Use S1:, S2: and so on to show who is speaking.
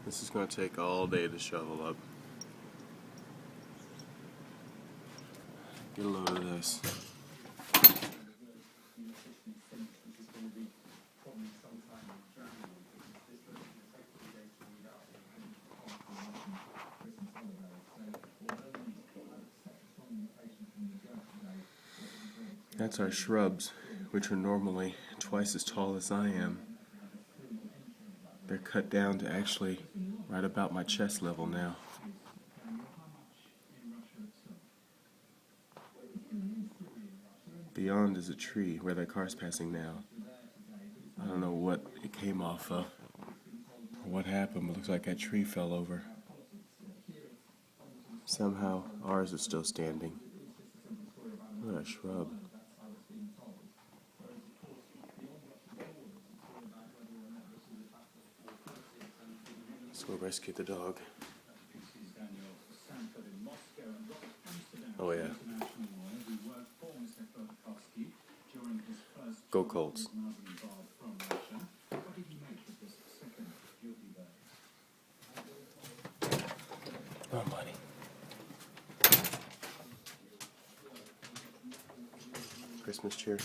S1: This is going to take all day to shovel up. Get a load of this. That's our shrubs, which are normally twice as tall as I am. They're cut down to actually right about my chest level now. Beyond is a tree where that car's passing now. I don't know what it came off of or what happened, but it looks like that tree fell over. Somehow ours is still standing. What a shrub. Let's go rescue the dog. Oh yeah. Go Colts. Oh, buddy. Christmas cheer.